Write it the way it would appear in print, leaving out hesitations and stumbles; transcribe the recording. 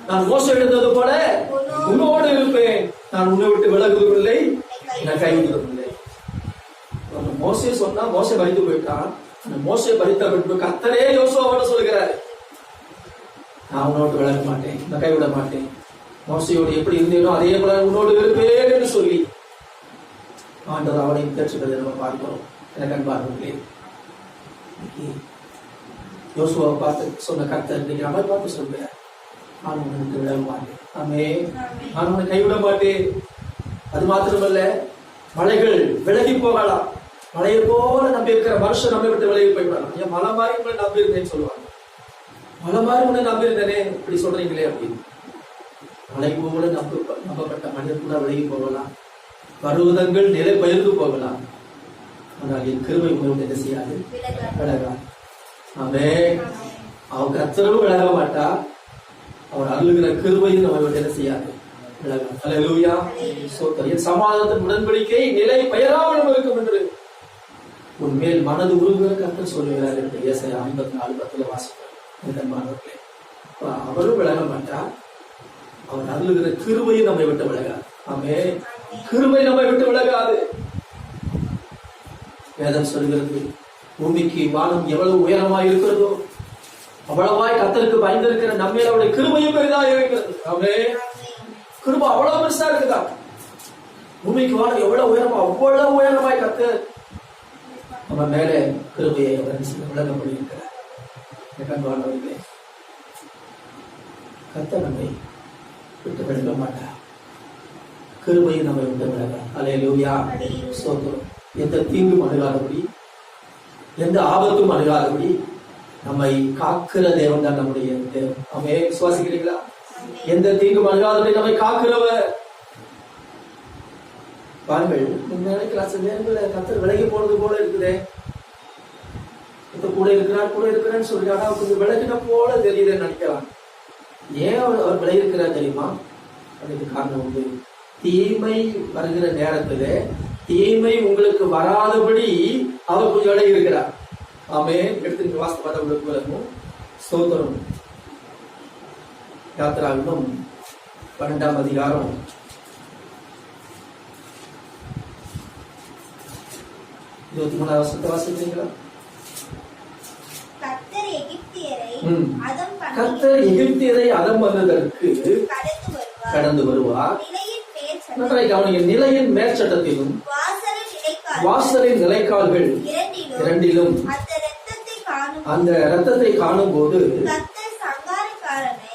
நான் மோசே இருந்தது போல உன்னோடு இருப்பேன், நான் உன்னை விட்டு விலகுவதும் இல்லை, நான் கைவிடுவதும் இல்லை. மோசே சொன்னா மோசே பறித்து போயிட்டான். அந்த மோசே பறித்த பின்பு கர்த்தரே யோசுவாவோட சொல்கிறாரு, நான் உன்னோடு விலக மாட்டேன், நான் கைவிட மாட்டேன், மோசையோடு எப்படி இருந்தேனோ அதே போல உன்னோடு இருப்பேன் என்று சொல்லி ஆண்டவர் அவனை தேர்ச்சிப்பதை நம்ம பார்க்கிறோம். எனக்கு அன்பார்களே, யோசுவாவை பார்த்து சொன்ன கர்த்தர் இன்னைக்கு நம்மை பார்த்து சொல்கிறார், நான் உனக்கு விட மாட்டேன், நான் உன்னை கைவிட மாட்டேன். அது மாத்திரமல்ல, மலைகள் விலகி போகலாம், மலையை போல நம்பி இருக்கிற மனுஷன் நம்மை விட்டு விலகி போய்விடலாம். ஏன் மலை மாதிரி உங்களை நம்பி இருந்தேன்னு சொல்லுவாங்க, மலை மாதிரி உன்னை நம்பி இருந்தேனே இப்படி சொல்றீங்களே அப்படின்னு. மலை போல நம்பப்பட்ட மனிதன் கூட விலகி போகலாம், பருவதங்கள் நிலை பெயர்ந்து போகலாம், ஆனால் என் கிருபை உங்களை என்ன செய்யாது, விலகாது. ஆமென். அவர் கர்த்தரும் விலக மாட்டா, அவர் அருளுகிற கிருபையும் நம்ம விட்டு என்ன செய்யாது, விலகாது. அல்லேலூயா. என் சமாதானத்தின் உடன்படிக்கை நிலை பெயராமல் இருக்கும் என்று உன் மேல் மனது உருகுகிற கர்த்தர் சொல்லுகிறார் என்று ஏசாயா 54:10 வாசிக்கிறார். அவரும் விலக மாட்டார், அவர் அருளுகிற கிருபையும் நம்மை விட்டு விலகாது. ஆமென். கிருபை நம்மை விட்டு விலகாது. வேதம் சொல்கிறது, பூமிக்கு வானம் எவ்வளவு உயரமாய் இருக்கிறதோ அவ்வளவாய் கர்த்தருக்கு பயந்திருக்கிற நம்மேல் அவருடைய கிருபையும் பெரிதாக இருக்கிறது. ஆமென். கிருபை அவ்வளவு பெருசா இருக்குதா? பூமிக்கு வானம் எவ்வளவு உயரமா, அவ்வளவு உயரமாய் கர்த்தர் நம்ம மேலே கிருபையை விளங்கப்படி இருக்கிறார். கண்பானவர்களே, கர்த்தர் நம்மை விட்டு விலக மாட்டார், கிருபையை நம்ம விட்டு விலக. அல்லேலூயா. ஸ்தோத்திரம். எந்த தீங்கும் அணுகாதபடி, எந்த ஆபத்தும் அணுகாதபடி நம்மை காக்கிற தேவன் தான் நம்முடைய தேவன். அவன் விசுவாசிக்கிறீங்களா? எந்த தீங்கும் அணுகாதபடி நம்மை காக்கிறவர். பாருங்கள், நீங்க நினைக்கலாம் சில நேரங்களில் கர்த்தர் விலகி போனது போல இருக்குதே, கூட இருக்கிறான்னு சொல்லி, ஆனா கொஞ்சம் விலகின போல தெரியுதுன்னு நினைக்கலாம். ஏன் அவர் விலகி இருக்கிறார் தெரியுமா? அதுக்கு காரணம் உண்டு. தீமை வருகிற நேரத்துல தீமை உங்களுக்கு வராதபடி அவர் கொஞ்சம் விலகி இருக்கிறார். ஆமென். எடுத்து வாசித்து பார்த்தா உங்களுக்கு விளக்கும். ஸ்தோத்திரம். யாத்திராகமம் 12ஆம் அதிகாரம் 23ஆம் வசனத்தை வாசிக்கிறீங்களா? கர்த்தர் எகிப்தியரை அதம் பண்ணுவதற்கு கடந்து வருவார். நிலையின் மேற்சட்டத்திலும் வாசலின் நிலைக்கால்கள் இரண்டிலும் அந்த இரத்தத்தை காணும் போது